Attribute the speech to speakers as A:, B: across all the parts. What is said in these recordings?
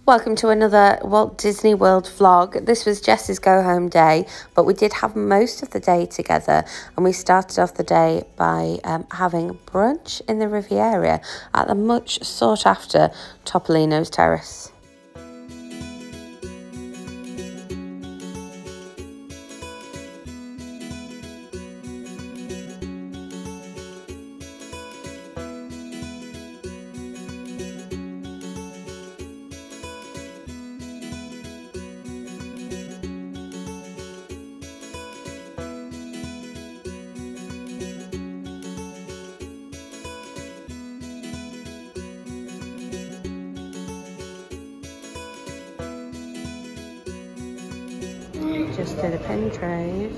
A: Welcome to another Walt Disney World vlog. This was Jess's go home day, but we did have most of the day together, and we started off the day by having brunch in the Riviera at the much sought after Topolino's Terrace. Just did a pen trade.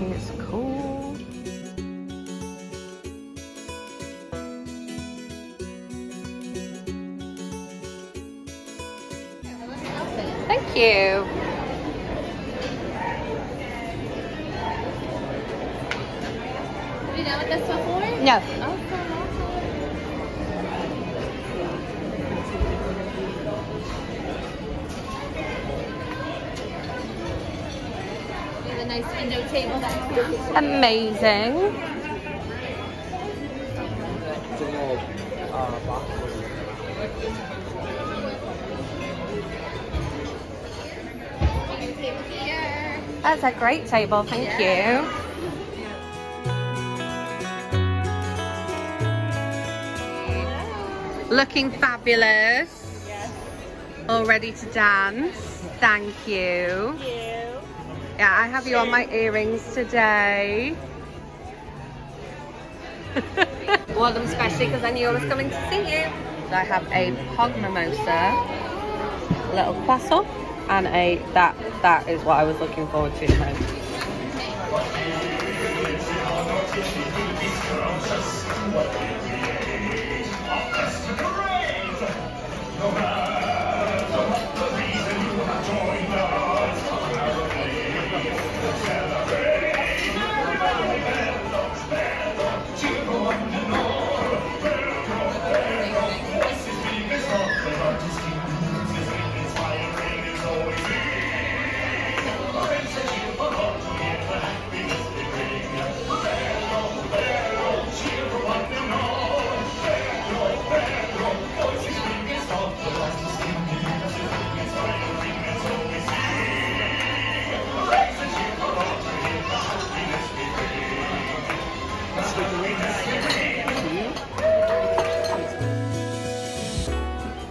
A: It's cool. Thank you.
B: Have you done with this before?
A: No.
B: Oh, nice window table back.
A: Amazing. That's a great table, thank you. Looking fabulous.
B: Yes.
A: All ready to dance. Thank you.
B: Thank you.
A: Yeah, I have you on my earrings today. Wore them especially because I knew I was coming to see you. So I have a Pog Mimosa, a little croissant, and a that is what I was looking forward to the most.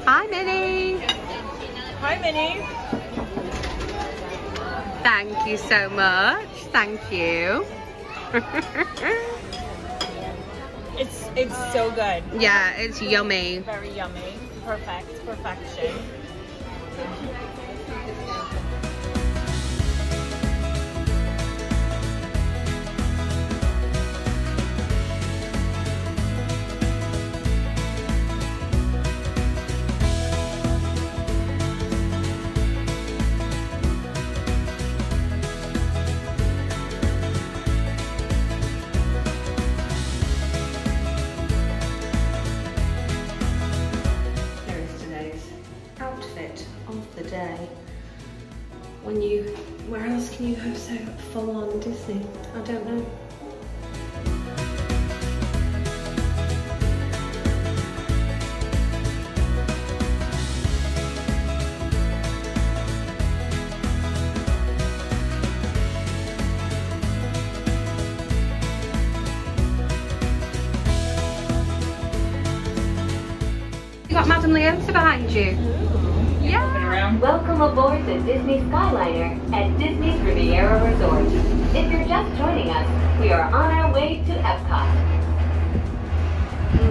A: Hi, Minnie.
B: Hi, Minnie.
A: Thank you so much. Thank you.
B: It's so good.
A: Yeah, it's yummy.
B: Very yummy. Perfection.
A: Where else can you go so full on Disney? I don't know. You got Madame Leota behind you. Yeah.
C: Welcome aboard the Disney Skyliner at Disney's Riviera Resort. If you're just joining us, we are on our way to Epcot.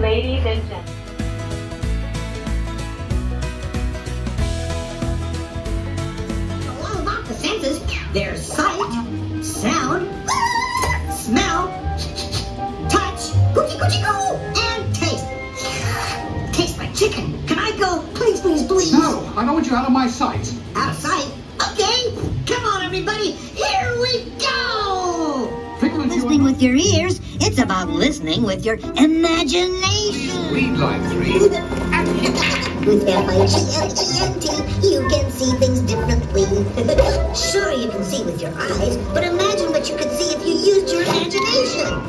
C: Ladies and gentlemen.
D: All about the senses. There's sight, sound, smell, touch, coochie-coochie-coo, and taste. Taste like chicken. Can I go? Please, please, please.
E: No, I don't want you out of my sight.
D: Out of sight? Okay. Come on, everybody. Here we go.
E: Listening
D: with your ears It's about listening with your imagination.
E: Read line 3 and hit.
F: With F-I-G-L-E-N-T, you can see things differently. Sure, you can see with your eyes, but imagine what you could see if you used your imagination.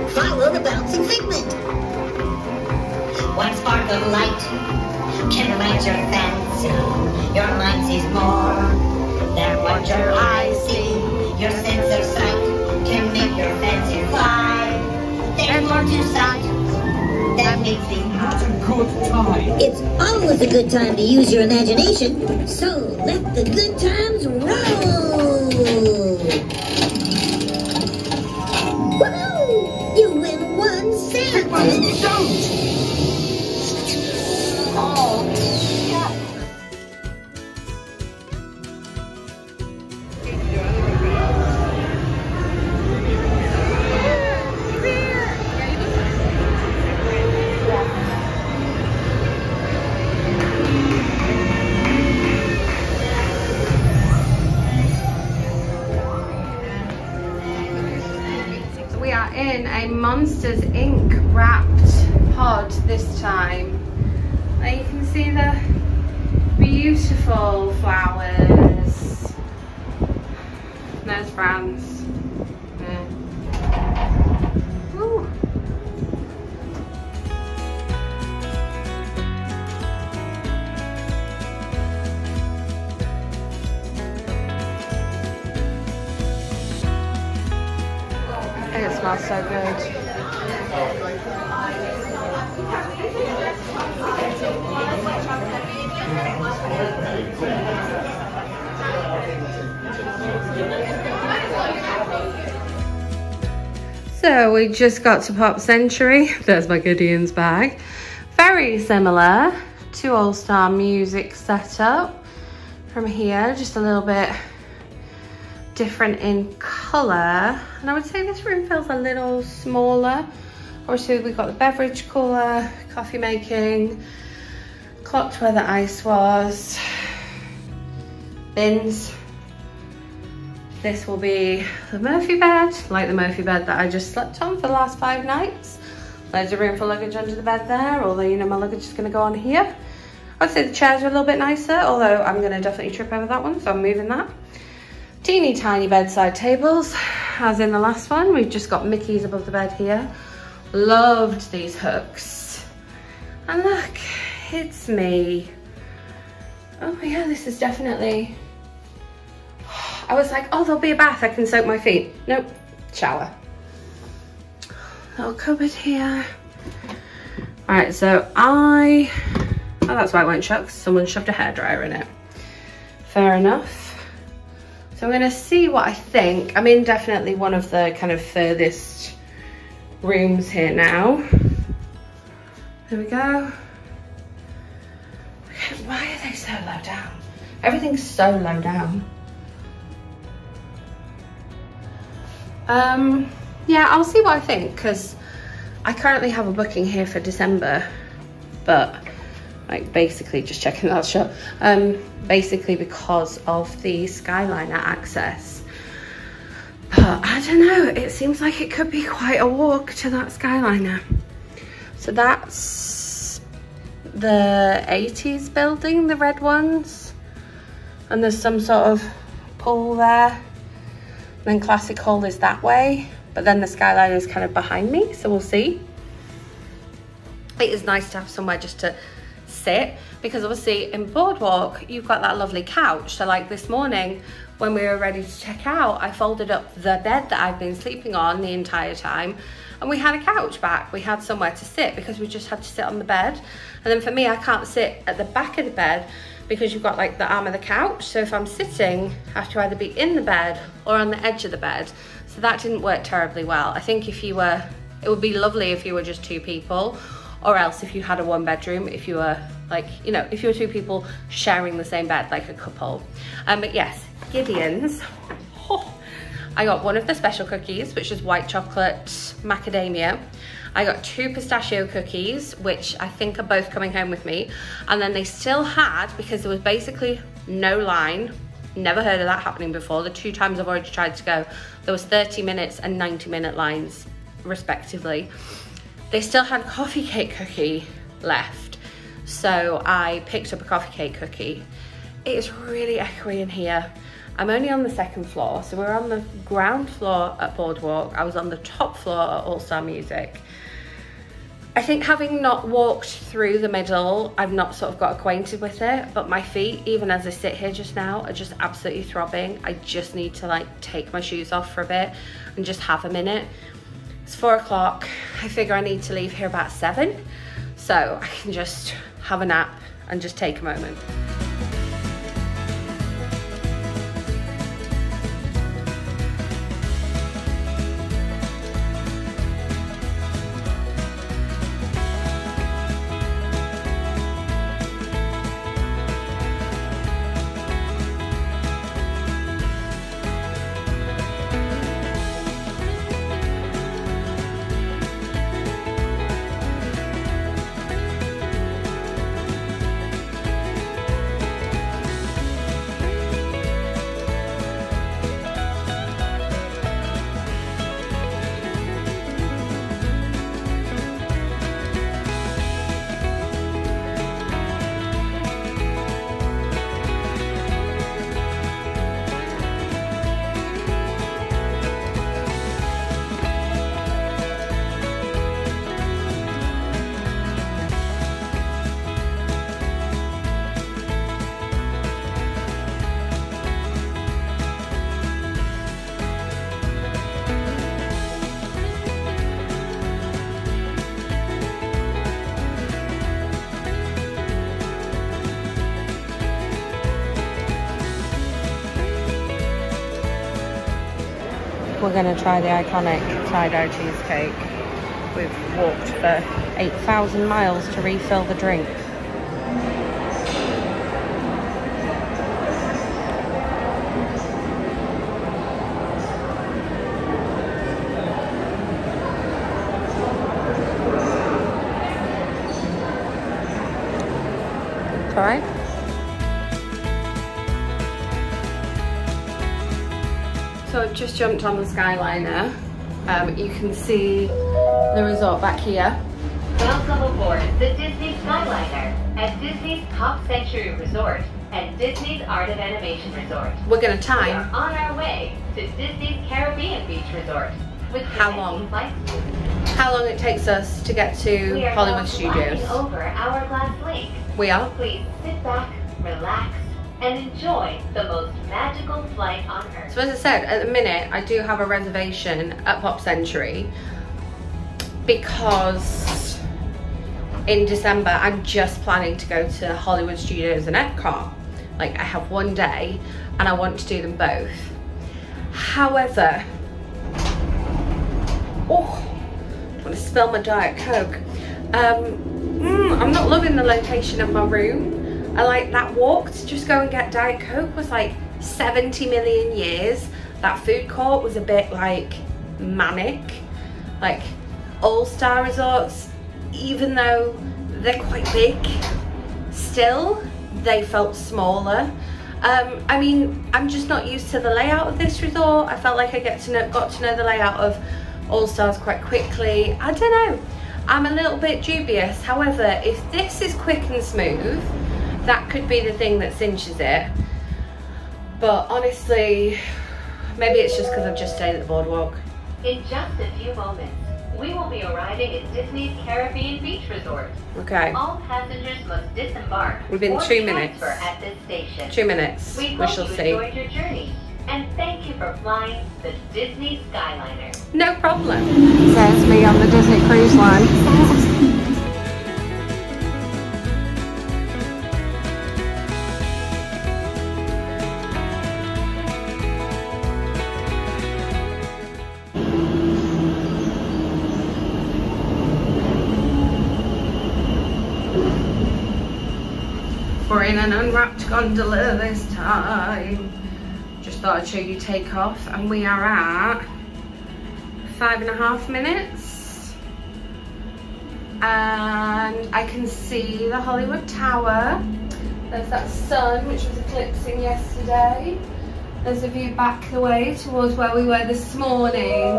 F: Follow the bouncing figment.
D: One spark of light can light your fancy. Your mind sees more than what your eyes see. Your sense of sight can make your fancy fly. There's more to sight that makes the
E: Not a good time.
F: It's always a good time to use your imagination, so let the good times roll. Woohoo! You win 1 cent.
E: But don't!
A: We are in a Monsters Inc. wrapped pod this time. And you can see the beautiful flowers. There's France. Yeah. Woo. It smells so good. So we just got to Pop Century. There's my Gideon's bag. Very similar to All Star Music setup from here, just a little bit different in colour, and I would say this room feels a little smaller. Obviously we've got the beverage cooler, coffee making, clocked where the ice was, bins. This will be the Murphy bed, like the Murphy bed that I just slept on for the last 5 nights. Loads of room for luggage under the bed there, although you know my luggage is going to go on here. I'd say the chairs are a little bit nicer, although I'm going to definitely trip over that one, so I'm moving that. Teeny tiny bedside tables, as in the last one. We've just got Mickey's above the bed here. Loved these hooks. And look, it's me. Oh yeah, this is definitely... I was like, oh, there'll be a bath, I can soak my feet. Nope, shower. Little cupboard here. All right, so oh, that's why it won't shut, because someone shoved a hairdryer in it. Fair enough. So I'm gonna see what I think. I'm in definitely one of the kind of furthest rooms here now. There we go. Okay, why are they so low down? Everything's so low down. Yeah, I'll see what I think, because I currently have a booking here for December, but like basically just checking that shut. Basically because of the Skyliner access. But I don't know, it seems like it could be quite a walk to that Skyliner. So that's the 80s building, the red ones. And there's some sort of pool there. Then Classic Hall is that way, but then the Skyliner is kind of behind me, so we'll see. It is nice to have somewhere just to sit, because obviously in Boardwalk you've got that lovely couch. So like this morning when we were ready to check out, I folded up the bed that I've been sleeping on the entire time, and we had a couch back. We had somewhere to sit because we just had to sit on the bed. And then for me, I can't sit at the back of the bed because you've got like the arm of the couch. So if I'm sitting, I have to either be in the bed or on the edge of the bed. So that didn't work terribly well. I think if you were, it would be lovely if you were just 2 people, or else if you had a 1 bedroom, if you were like, you know, if you were 2 people sharing the same bed, like a couple. But yes, Gideon's. Oh, I got one of the special cookies, which is white chocolate macadamia. I got 2 pistachio cookies, which I think are both coming home with me. And then they still had, because there was basically no line, never heard of that happening before. The 2 times I've already tried to go, there was 30 minutes and 90-minute lines respectively. They still had coffee cake cookie left, so I picked up a coffee cake cookie. It is really echoey in here. I'm only on the 2nd floor, so we're on the ground floor at Boardwalk. I was on the top floor at All Star Music. I think having not walked through the middle, I've not sort of got acquainted with it, but my feet, even as I sit here just now, are just absolutely throbbing. I just need to like take my shoes off for a bit and just have a minute. It's 4 o'clock. I figure I need to leave here about 7, so I can just have a nap and just take a moment. We're going to try the iconic tie-dye cheesecake. We've walked for 8,000 miles to refill the drink. It's all right. So I've just jumped on the Skyliner. You can see the resort back here.
C: Welcome aboard the Disney Skyliner at Disney's Top Century Resort and Disney's Art of Animation Resort.
A: We're going to
C: We
A: time.
C: are on our way to Disney's Caribbean Beach Resort. With
A: How long?
C: flights.
A: How long it takes us to get to
C: We are
A: Hollywood
C: now
A: Studios?
C: flying over Hourglass Lake.
A: We are.
C: Please sit back, relax, and enjoy the most magical flight on Earth.
A: So as I said, at the minute, I do have a reservation at Pop Century because in December, I'm just planning to go to Hollywood Studios and Epcot. Like, I have one day and I want to do them both. However, oh, I want to spill my Diet Coke. I'm not loving the location of my room. I like that walk to just go and get Diet Coke was like 70 million years. That food court was a bit like manic. Like All Star Resorts, even though they're quite big, still they felt smaller. I mean, I'm just not used to the layout of this resort. I felt like I got to know the layout of All Stars quite quickly. I don't know. I'm a little bit dubious. However, if this is quick and smooth, that could be the thing that cinches it. But honestly, maybe it's just because I've just stayed at the Boardwalk.
C: In just a few moments, we will be arriving at Disney's Caribbean Beach Resort.
A: Okay.
C: All passengers must disembark
A: Within
C: or
A: 2 minutes.
C: transfer at this station.
A: 2 minutes.
C: We
A: We
C: hope
A: shall
C: you
A: see.
C: enjoyed your journey, and thank you for flying the Disney Skyliner.
A: No problem. Says me on the Disney Cruise Line. We're in an unwrapped gondola this time. Just thought I'd show you takeoff, and we are at 5.5 minutes. And I can see the Hollywood Tower. There's that sun which was eclipsing yesterday. There's a view back the way towards where we were this morning.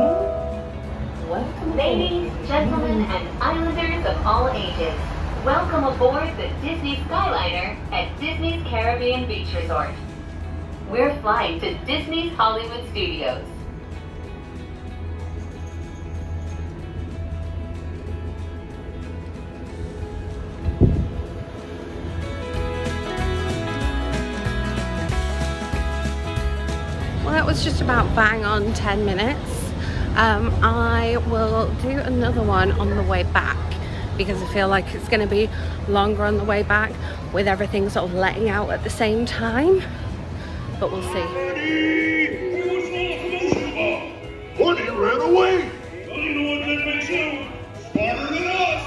C: Ladies, gentlemen, and islanders of all ages, welcome aboard the Disney Skyliner at Disney's Caribbean Beach Resort. We're flying to Disney's Hollywood Studios.
A: Well, that was just about bang on 10 minutes. I will do another one on the way back because I feel like it's going to be longer on the way back with everything sort of letting out at the same time. But we'll see.
G: Bunny ran away.
E: I know what that makes you smarter than us.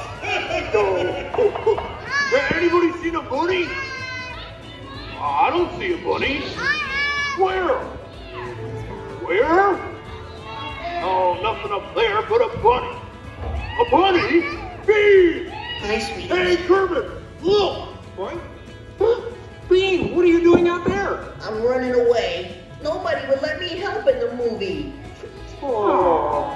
G: Anybody seen a bunny? I don't see a bunny. Where? Where? Oh, nothing up there but a bunny. A bunny? Bean!
D: Nice meeting you.
G: Hey, Kermit, look! What? Huh? Bean, what are you doing out there?
D: I'm running away. Nobody would let me help in the movie.
G: Oh.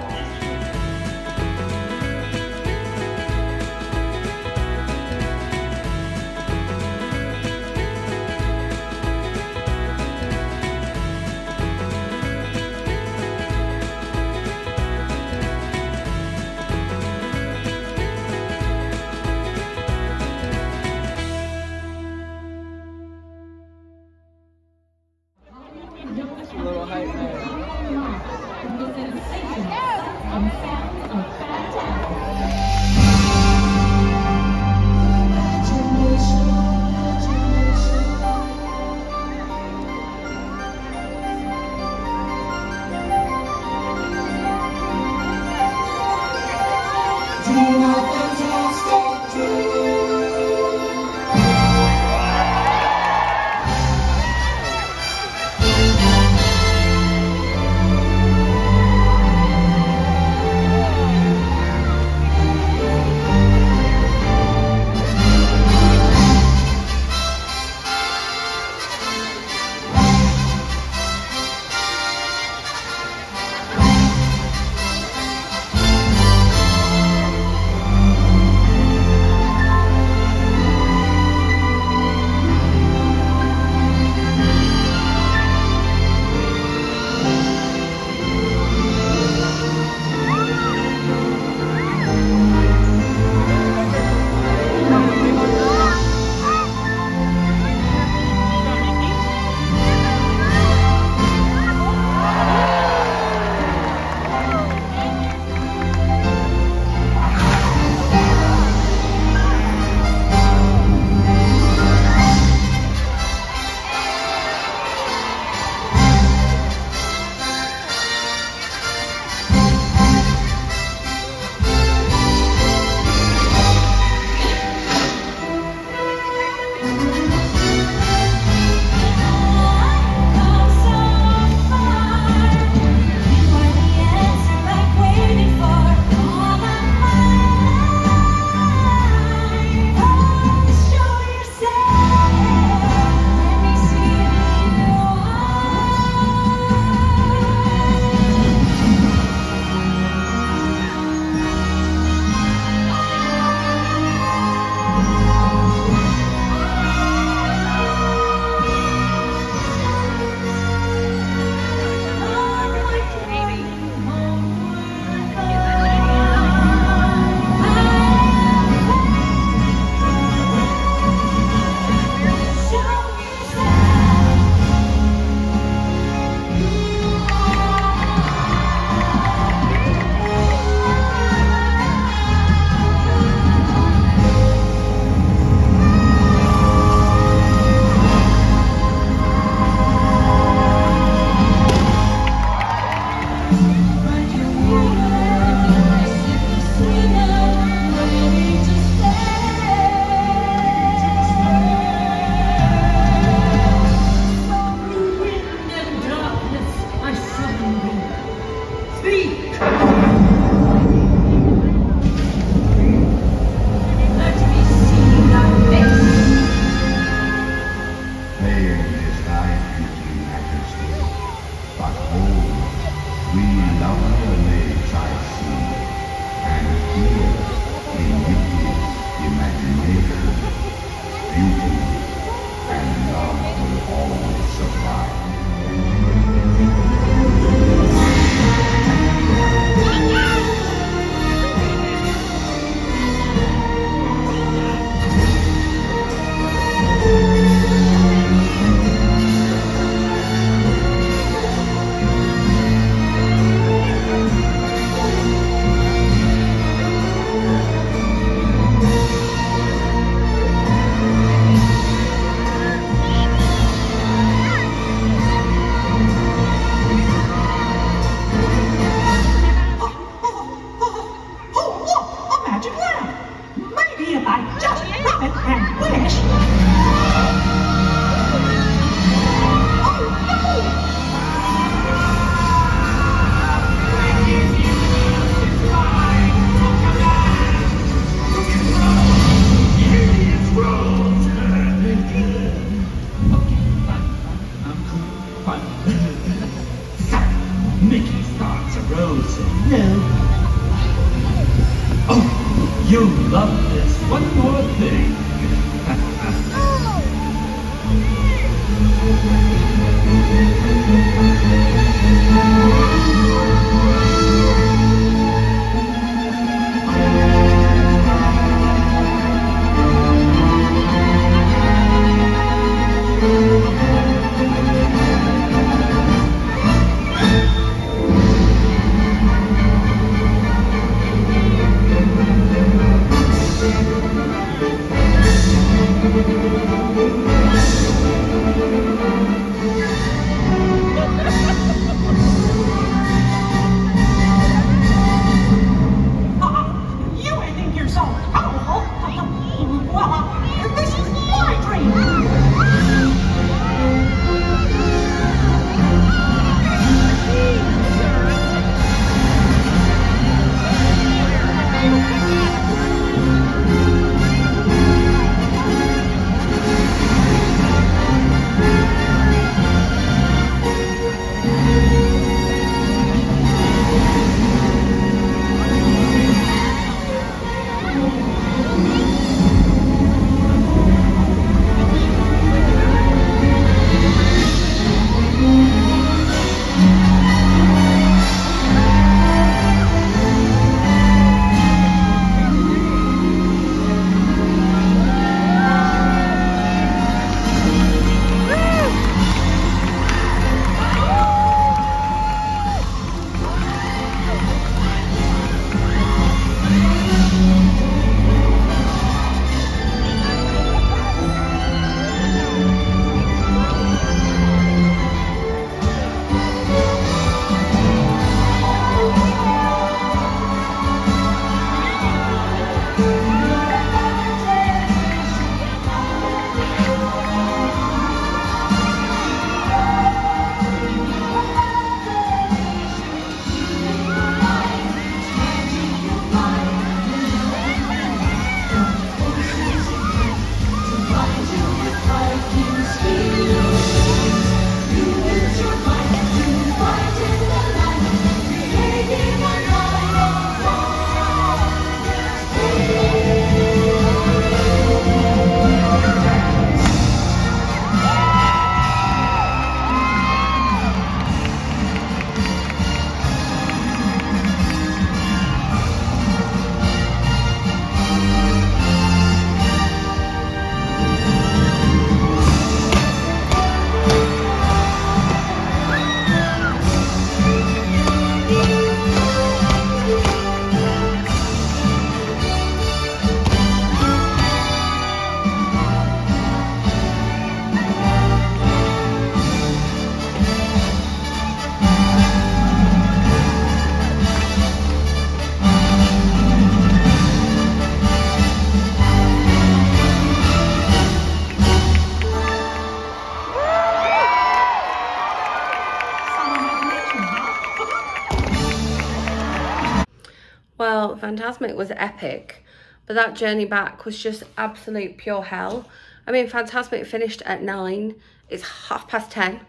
A: Fantasmic was epic, but that journey back was just absolute pure hell. I mean, Fantasmic finished at 9. It's 10:30.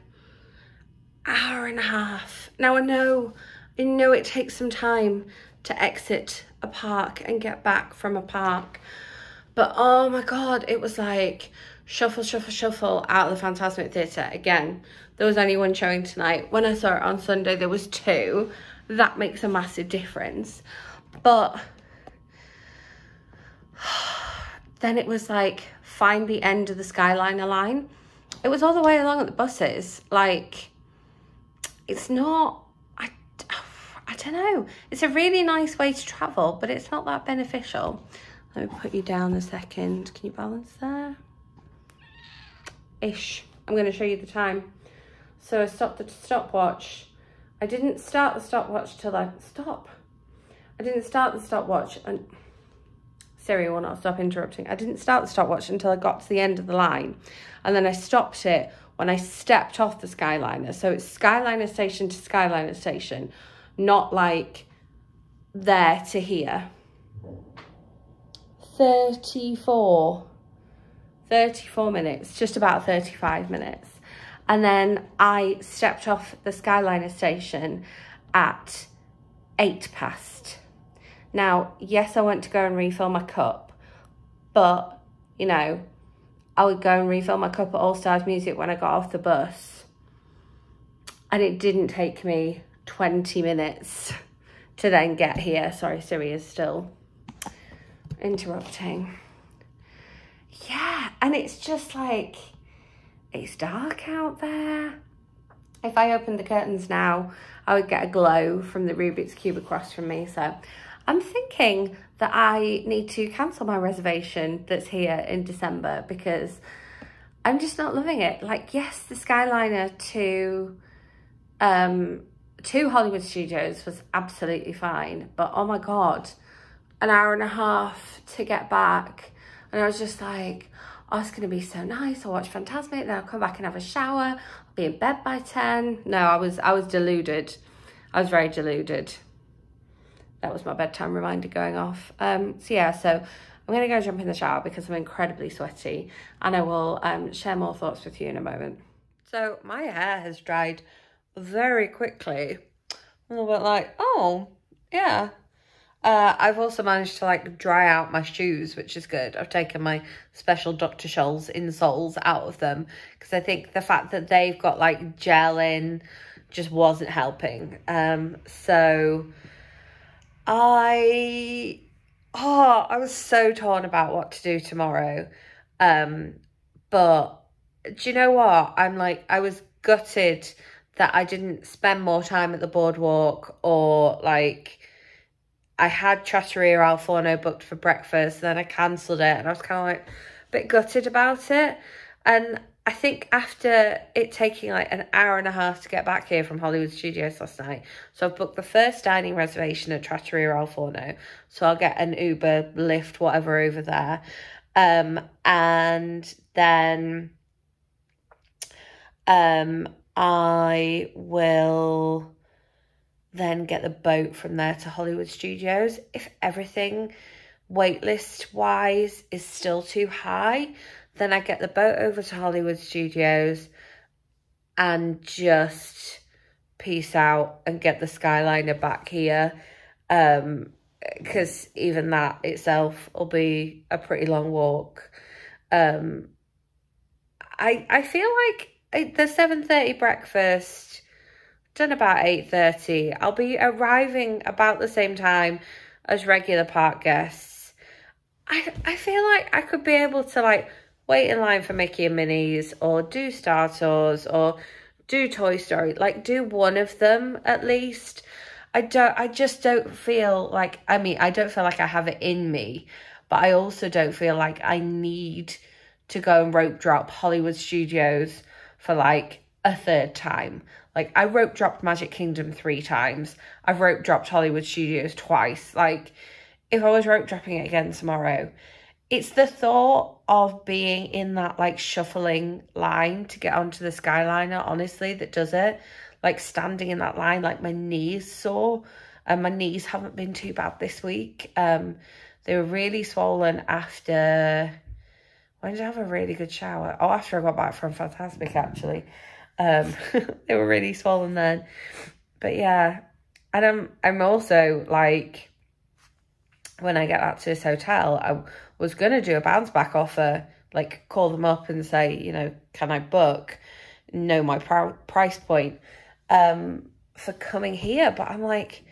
A: Hour and a half. Now I know it takes some time to exit a park and get back from a park, but oh my God, it was like shuffle, shuffle, shuffle out of the Fantasmic Theatre. Again, there was only one showing tonight. When I saw it on Sunday, there was 2. That makes a massive difference. But then it was like, find the end of the Skyliner line. It was all the way along at the buses. Like, it's not, I don't know. It's a really nice way to travel, but it's not that beneficial. Let me put you down a second. Can you balance there? Ish. I'm going to show you the time. So I stopped the stopwatch. I didn't start the stopwatch till I didn't start the stopwatch, and Siri will not stop interrupting. I didn't start the stopwatch until I got to the end of the line, and then I stopped it when I stepped off the Skyliner. So it's Skyliner station to Skyliner station, not like there to here. 34 minutes, just about 35 minutes. And then I stepped off the Skyliner station at 8 past. Now, yes, I went to go and refill my cup, but, you know, I would go and refill my cup at All Stars Music when I got off the bus. And it didn't take me 20 minutes to then get here. Sorry, Siri is still interrupting. Yeah, and it's just like, it's dark out there. If I opened the curtains now, I would get a glow from the Rubik's Cube across from me. So I'm thinking that I need to cancel my reservation that's here in December, because I'm just not loving it. Like, yes, the Skyliner to Hollywood Studios was absolutely fine, but oh my God, an hour and a half to get back. And I was just like, oh, it's going to be so nice. I'll watch Fantasmic, then I'll come back and have a shower. I'll be in bed by 10. No, I was deluded. I was very deluded. That was my bedtime reminder going off. So yeah, so I'm going to go jump in the shower because I'm incredibly sweaty, and I will share more thoughts with you in a moment. So my hair has dried very quickly. A little bit like, oh, yeah. I've also managed to like dry out my shoes, which is good. I've taken my special Dr. Scholl's insoles out of them because I think the fact that they've got like gel in just wasn't helping. So I was so torn about what to do tomorrow. But do you know what? I was gutted that I didn't spend more time at the boardwalk, or like, I had Trattoria Al Forno booked for breakfast, then I cancelled it, and I was kind of like a bit gutted about it. And I think after it taking like an hour and a half to get back here from Hollywood Studios last night, so I've booked the first dining reservation at Trattoria Al Forno, so I'll get an Uber, Lyft, whatever over there. And then I will then get the boat from there to Hollywood Studios. If everything waitlist wise is still too high, then I get the boat over to Hollywood Studios and just peace out and get the Skyliner back here, because even that itself will be a pretty long walk. I feel like the 7:30 breakfast, done about 8:30. I'll be arriving about the same time as regular park guests. I feel like I could be able to like wait in line for Mickey and Minnie's, or do Star Tours, or do Toy Story. Like, do one of them at least. I just don't feel like, I mean, I don't feel like I have it in me, but I also don't feel like I need to go and rope drop Hollywood Studios for like a third time. Like, I rope dropped Magic Kingdom 3 times. I've rope dropped Hollywood Studios twice. Like, if I was rope dropping it again tomorrow, it's the thought of being in that like shuffling line to get onto the Skyliner, honestly, that does it. Like, standing in that line, like my knees sore and my knees haven't been too bad this week. They were really swollen after... When did I have a really good shower? Oh, after I got back from Fantasmic, actually. They were really swollen then. But yeah, and I'm also like, when I get back to this hotel, I was going to do a bounce back offer, like call them up and say, you know, can I book? Know my price point for coming here. But I'm like,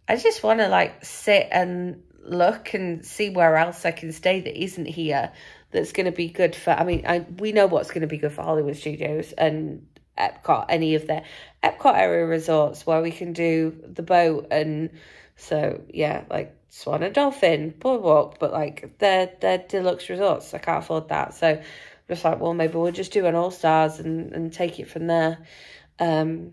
A: I just want to like sit and look and see where else I can stay that isn't here, that's going to be good for, I mean, we know what's going to be good for Hollywood Studios and Epcot, any of their Epcot area resorts where we can do the boat. And so, yeah, like Swan and Dolphin, Boardwalk, but like they're deluxe resorts. I can't afford that. So I'm just like, well, maybe we'll just do an All-Stars and take it from there. I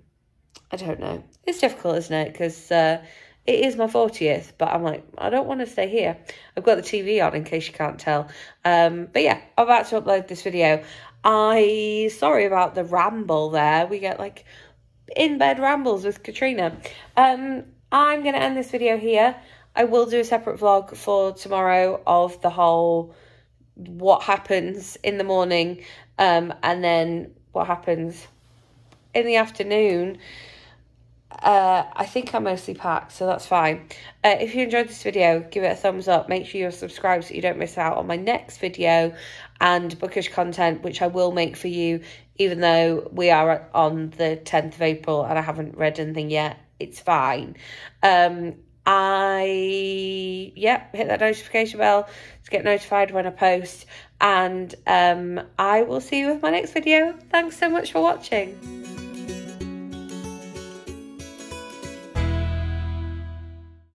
A: don't know. It's difficult, isn't it? Because it is my 40th, but I'm like, I don't want to stay here. I've got the TV on in case you can't tell. But yeah, I'm about to upload this video. Sorry about the ramble there. We get like in-bed rambles with Katrina. I'm going to end this video here. I will do a separate vlog for tomorrow of the whole what happens in the morning and then what happens in the afternoon. I think I'm mostly packed, so that's fine. If you enjoyed this video, give it a thumbs up. Make sure you're subscribed so you don't miss out on my next video and bookish content, which I will make for you, even though we are on the 10th of April and I haven't read anything yet. It's fine. Hit that notification bell to get notified when I post, and I will see you with my next video. Thanks so much for watching.